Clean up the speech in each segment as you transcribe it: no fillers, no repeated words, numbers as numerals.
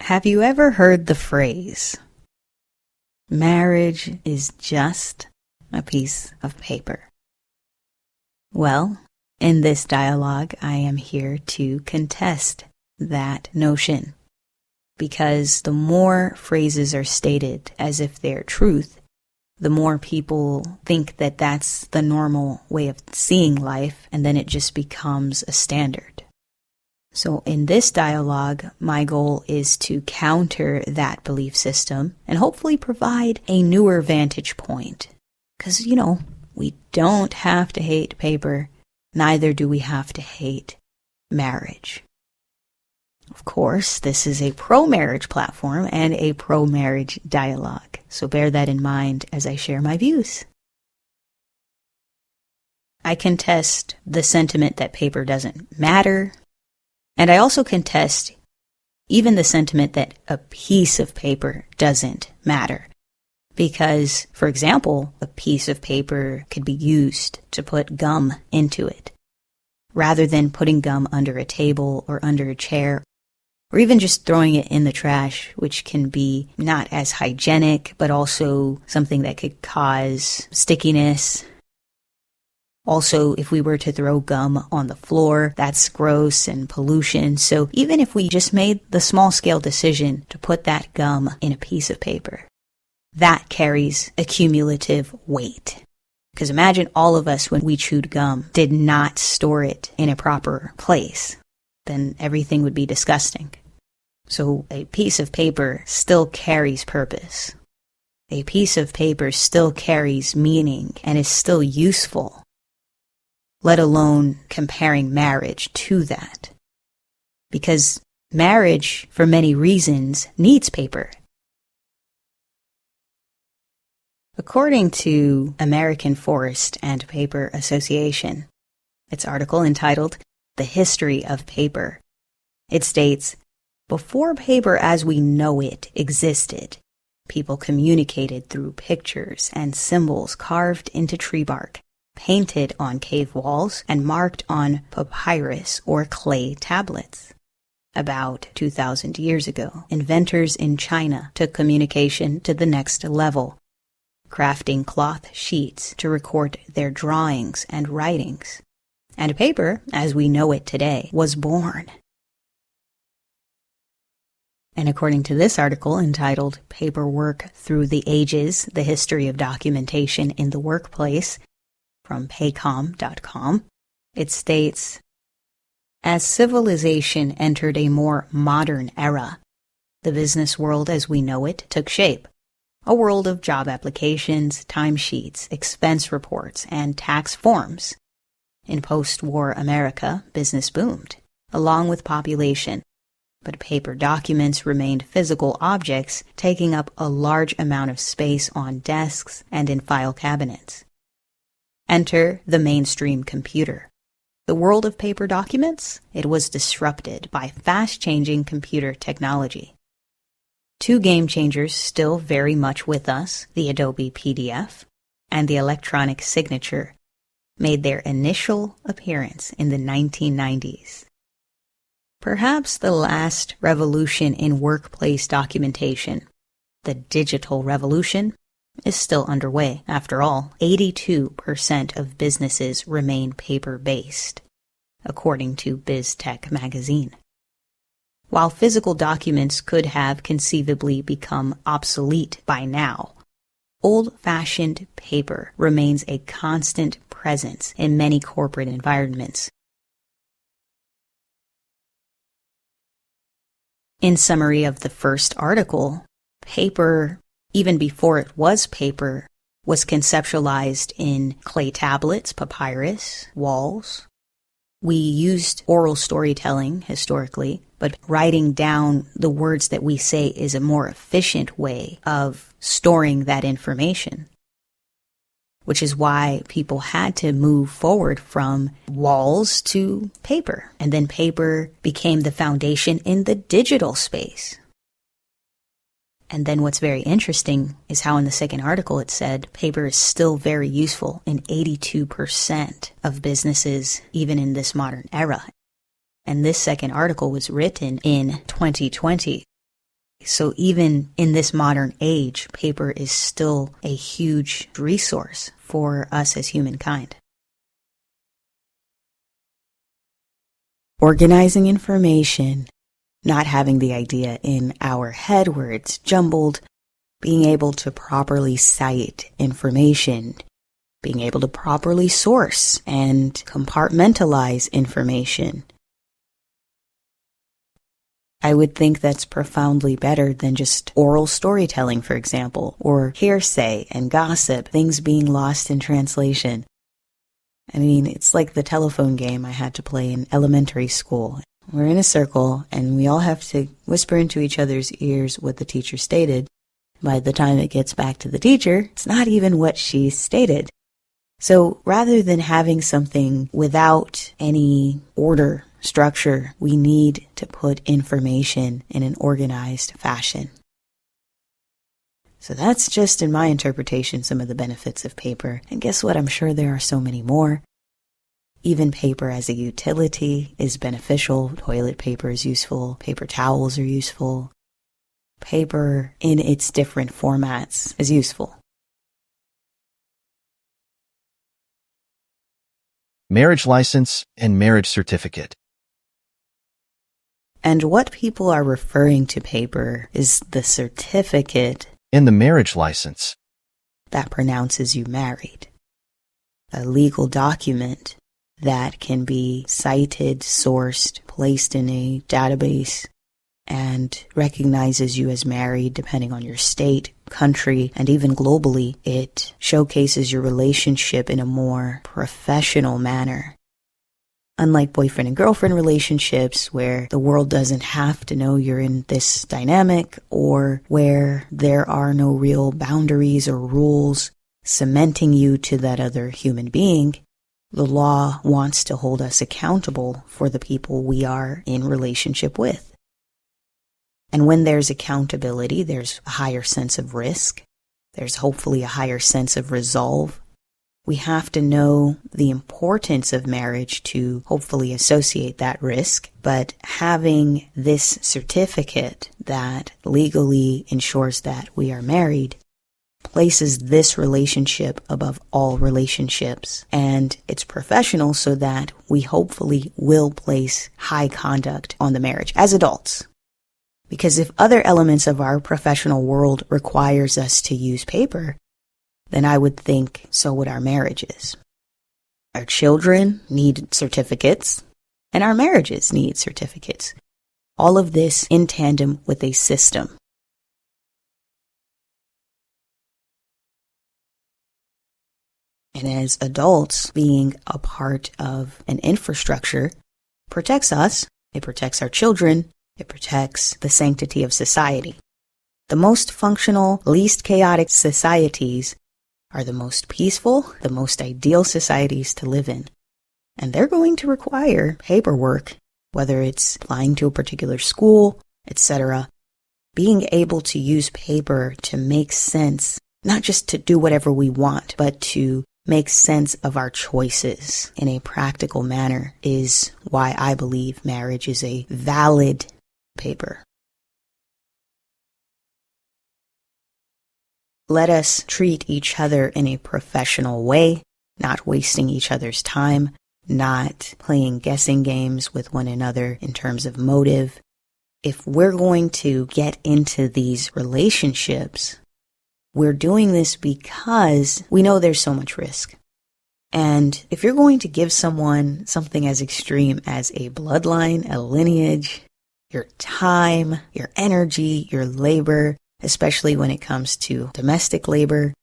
Have you ever heard the phrase, marriage is just a piece of paper? Well, in this dialogue, I am here to contest that notion, because the more phrases are stated as if they're truth, the more people think that that's the normal way of seeing life, and then it just becomes a standard. So in this dialogue, my goal is to counter that belief system and hopefully provide a newer vantage point. Because, we don't have to hate paper, neither do we have to hate marriage. Of course, this is a pro-marriage platform and a pro-marriage dialogue, so bear that in mind as I share my views. I contest the sentiment that paper doesn't matter, and I also contest even the sentiment that a piece of paper doesn't matter. Because, for example, a piece of paper could be used to put gum into it, rather than putting gum under a table or under a chair, or even just throwing it in the trash, which can be not as hygienic, but also something that could cause stickiness. Also, if we were to throw gum on the floor, that's gross and pollution. So even if we just made the small-scale decision to put that gum in a piece of paper, that carries a cumulative weight. Because imagine all of us, when we chewed gum, did not store it in a proper place. Then everything would be disgusting. So a piece of paper still carries purpose. A piece of paper still carries meaning and is still useful, let alone comparing marriage to that. Because marriage, for many reasons, needs paper. According to American Forest and Paper Association, its article entitled The History of Paper, it states, before paper as we know it existed, people communicated through pictures and symbols carved into tree bark, painted on cave walls, and marked on papyrus or clay tablets. About 2,000 years ago, inventors in China took communication to the next level, crafting cloth sheets to record their drawings and writings. And paper, as we know it today, was born. And according to this article entitled Paperwork Through the Ages, The History of Documentation in the Workplace, from paycom.com, it states, as civilization entered a more modern era, the business world as we know it took shape. A world of job applications, timesheets, expense reports, and tax forms. In post-war America, business boomed, along with population, but paper documents remained physical objects, taking up a large amount of space on desks and in file cabinets. Enter the mainstream computer. The world of paper documents, it was disrupted by fast-changing computer technology. Two game changers still very much with us, the Adobe PDF and the electronic signature, made their initial appearance in the 1990s. Perhaps the last revolution in workplace documentation, the digital revolution, is still underway. After all, 82% of businesses remain paper-based, according to BizTech magazine. While physical documents could have conceivably become obsolete by now, old-fashioned paper remains a constant presence in many corporate environments. In summary of the first article, paper, even before it was paper, was conceptualized in clay tablets, papyrus, walls. We used oral storytelling historically, but writing down the words that we say is a more efficient way of storing that information, which is why people had to move forward from walls to paper, and then paper became the foundation in the digital space. And then what's very interesting is how in the second article it said paper is still very useful in 82% of businesses, even in this modern era. And this second article was written in 2020. So even in this modern age, paper is still a huge resource for us as humankind. Organizing information, not having the idea in our head where it's jumbled, being able to properly cite information, being able to properly source and compartmentalize information. I would think that's profoundly better than just oral storytelling, for example, or hearsay and gossip, things being lost in translation. I mean, it's like the telephone game I had to play in elementary school. We're in a circle, and we all have to whisper into each other's ears what the teacher stated. By the time it gets back to the teacher, it's not even what she stated. So rather than having something without any order, structure, we need to put information in an organized fashion. So that's just, in my interpretation, some of the benefits of paper. And guess what? I'm sure there are so many more. Even paper as a utility is beneficial. Toilet paper is useful. Paper towels are useful. Paper in its different formats is useful. Marriage license and marriage certificate. And what people are referring to paper is the certificate In the marriage license, that pronounces you married. A legal document that can be cited, sourced, placed in a database, and recognizes you as married depending on your state, country, and even globally. It showcases your relationship in a more professional manner. Unlike boyfriend and girlfriend relationships where the world doesn't have to know you're in this dynamic, or where there are no real boundaries or rules cementing you to that other human being, the law wants to hold us accountable for the people we are in relationship with. And when there's accountability, there's a higher sense of risk. There's hopefully a higher sense of resolve. We have to know the importance of marriage to hopefully associate that risk, but having this certificate that legally ensures that we are married places this relationship above all relationships, and it's professional so that we hopefully will place high conduct on the marriage as adults. Because if other elements of our professional world requires us to use paper, then I would think so would our marriages. Our children need certificates, and our marriages need certificates. All of this in tandem with a system. And as adults, being a part of an infrastructure protects us, it protects our children, it protects the sanctity of society. The most functional, least chaotic societies are the most peaceful, the most ideal societies to live in. And they're going to require paperwork, whether it's applying to a particular school, etc. Being able to use paper to make sense, not just to do whatever we want, but to make sense of our choices in a practical manner is why I believe marriage is a valid paper. Let us treat each other in a professional way, not wasting each other's time, not playing guessing games with one another in terms of motive. If we're going to get into these relationships, we're doing this because we know there's so much risk. And if you're going to give someone something as extreme as a bloodline, a lineage, your time, your energy, your labor, especially when it comes to domestic labor,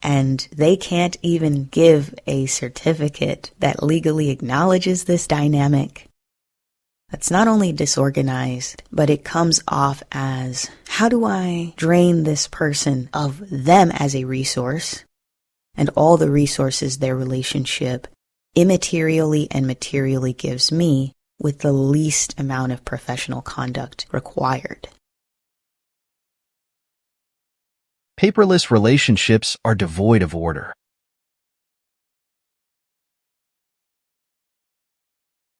and they can't even give a certificate that legally acknowledges this dynamic, that's not only disorganized, but it comes off as, how do I drain this person of them as a resource and all the resources their relationship immaterially and materially gives me with the least amount of professional conduct required? paperless relationships are devoid of order.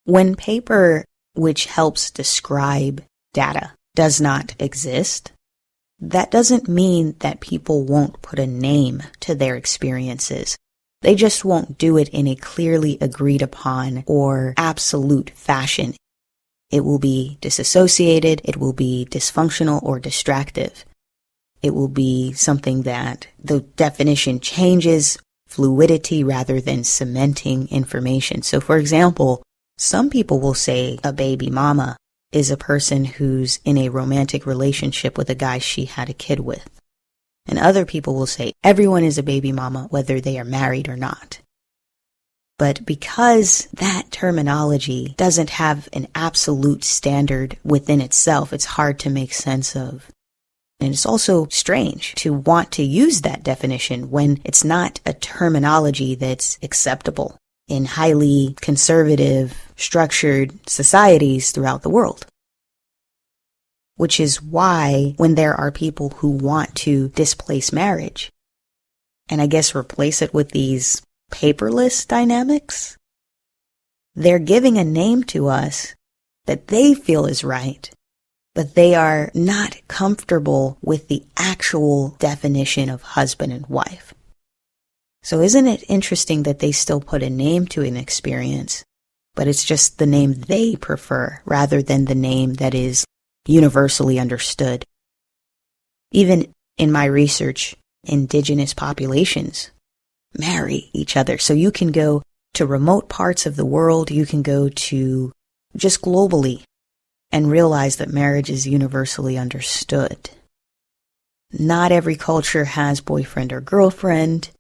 When paper, which helps describe data, does not exist, that doesn't mean that people won't put a name to their experiences. They just won't do it in a clearly agreed upon or absolute fashion. It will be disassociated, it will be dysfunctional or distractive. It will be something that the definition changes, fluidity rather than cementing information. So for example, some people will say a baby mama is a person who's in a romantic relationship with a guy she had a kid with. And other people will say everyone is a baby mama whether they are married or not. But because that terminology doesn't have an absolute standard within itself, it's hard to make sense of. And it's also strange to want to use that definition when it's not a terminology that's acceptable in highly conservative, structured societies throughout the world. Which is why when there are people who want to displace marriage, and I guess replace it with these paperless dynamics, they're giving a name to us that they feel is right, but they are not comfortable with the actual definition of husband and wife. So isn't it interesting that they still put a name to an experience, but it's just the name they prefer rather than the name that is universally understood? Even in my research, indigenous populations marry each other. So you can go to remote parts of the world, you can go to just globally and realize that marriage is universally understood. Not every culture has boyfriend or girlfriend,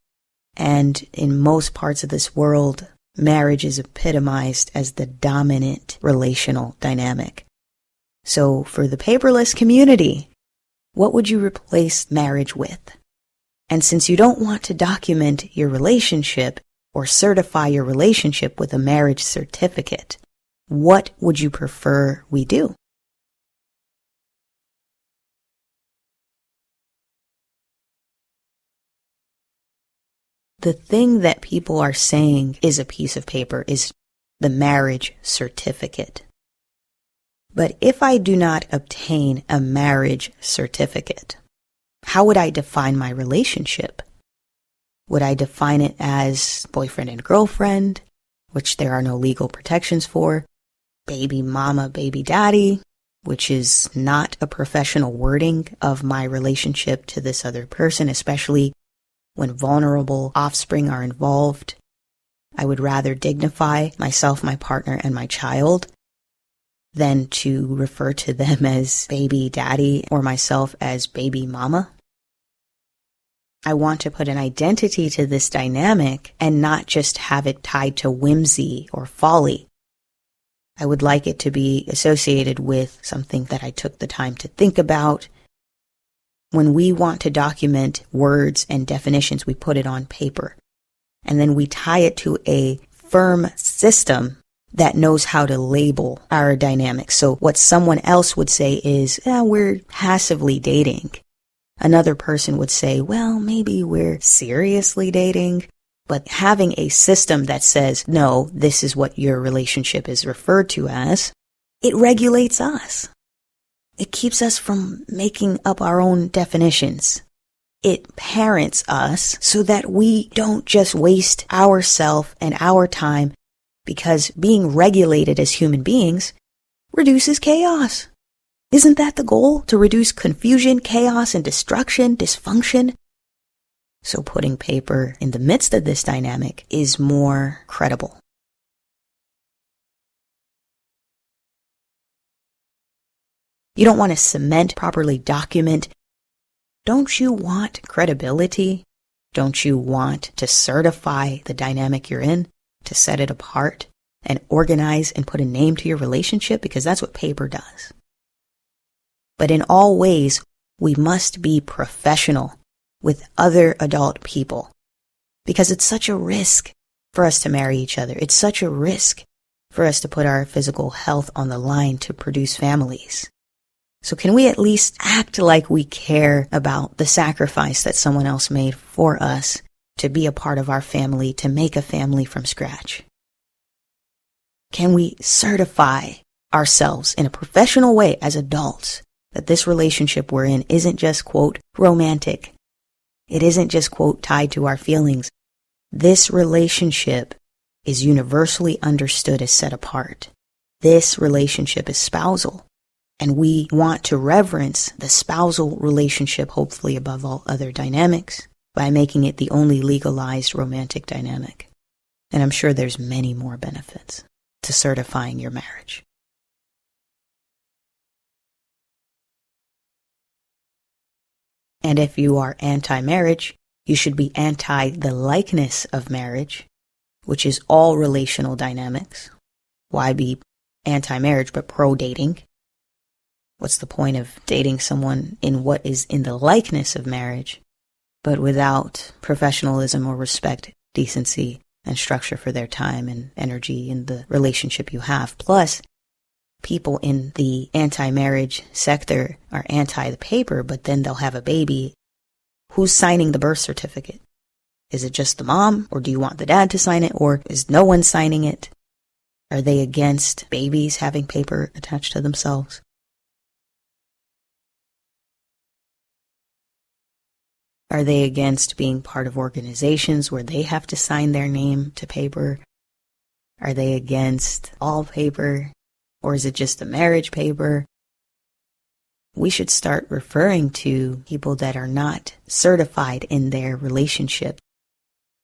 and in most parts of this world, marriage is epitomized as the dominant relational dynamic. So for the paperless community, what would you replace marriage with? And since you don't want to document your relationship or certify your relationship with a marriage certificate, what would you prefer we do? The thing that people are saying is a piece of paper is the marriage certificate. But if I do not obtain a marriage certificate, how would I define my relationship? Would I define it as boyfriend and girlfriend, which there are no legal protections for, baby mama, baby daddy, which is not a professional wording of my relationship to this other person, especially when vulnerable offspring are involved? I would rather dignify myself, my partner, and my child than to refer to them as baby daddy or myself as baby mama. I want to put an identity to this dynamic and not just have it tied to whimsy or folly. I would like it to be associated with something that I took the time to think about. When we want to document words and definitions, we put it on paper, and then we tie it to a firm system that knows how to label our dynamics. So what someone else would say is, we're passively dating. Another person would say, well, maybe we're seriously dating. But having a system that says, no, this is what your relationship is referred to as, it regulates us. It keeps us from making up our own definitions. It parents us so that we don't just waste ourselves and our time, because being regulated as human beings reduces chaos. Isn't that the goal? To reduce confusion, chaos, and destruction, dysfunction? So putting paper in the midst of this dynamic is more credible. You don't want to cement, properly document. Don't you want credibility? Don't you want to certify the dynamic you're in, to set it apart and organize and put a name to your relationship? Because that's what paper does. But in all ways, we must be professional with other adult people, because it's such a risk for us to marry each other. It's such a risk for us to put our physical health on the line to produce families. So can we at least act like we care about the sacrifice that someone else made for us to be a part of our family, to make a family from scratch? Can we certify ourselves in a professional way as adults that this relationship we're in isn't just, quote, romantic. It isn't just, quote, tied to our feelings. This relationship is universally understood as set apart. This relationship is spousal. And we want to reverence the spousal relationship, hopefully above all other dynamics, by making it the only legalized romantic dynamic. And I'm sure there's many more benefits to certifying your marriage. And if you are anti-marriage, you should be anti the likeness of marriage, which is all relational dynamics. Why be anti-marriage but pro-dating? What's the point of dating someone in what is in the likeness of marriage, but without professionalism or respect, decency, and structure for their time and energy in the relationship you have? Plus, people in the anti-marriage sector are anti the paper, but then they'll have a baby. Who's signing the birth certificate? Is it just the mom, or do you want the dad to sign it, or is no one signing it? Are they against babies having paper attached to themselves? Are they against being part of organizations where they have to sign their name to paper? Are they against all paper? Or is it just the marriage paper? We should start referring to people that are not certified in their relationship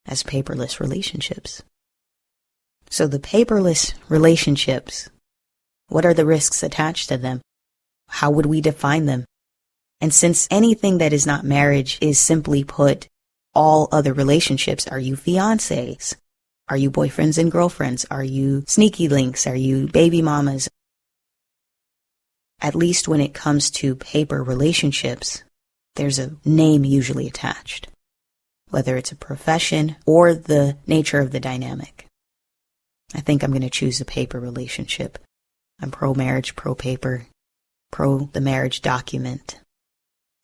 as paperless relationships. So the paperless relationships, what are the risks attached to them? How would we define them? And since anything that is not marriage is simply put all other relationships, are you fiancés? Are you boyfriends and girlfriends? Are you sneaky links? Are you baby mamas? At least when it comes to paper relationships, there's a name usually attached, whether it's a profession or the nature of the dynamic. I think I'm going to choose a paper relationship. I'm pro-marriage, pro-paper, pro the marriage document,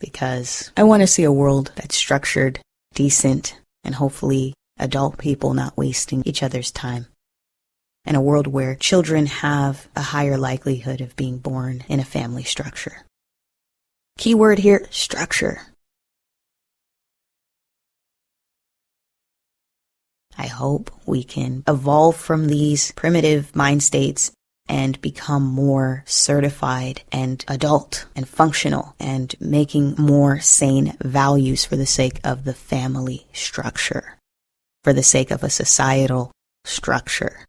because I want to see a world that's structured, decent, and hopefully adult people not wasting each other's time. And a world where children have a higher likelihood of being born in a family structure. Keyword here, structure. I hope we can evolve from these primitive mind states and become more certified and adult and functional and making more sane values for the sake of the family structure, for the sake of a societal structure.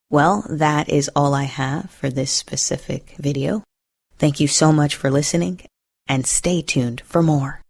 Well, that is all I have for this specific video. Thank you so much for listening, and stay tuned for more.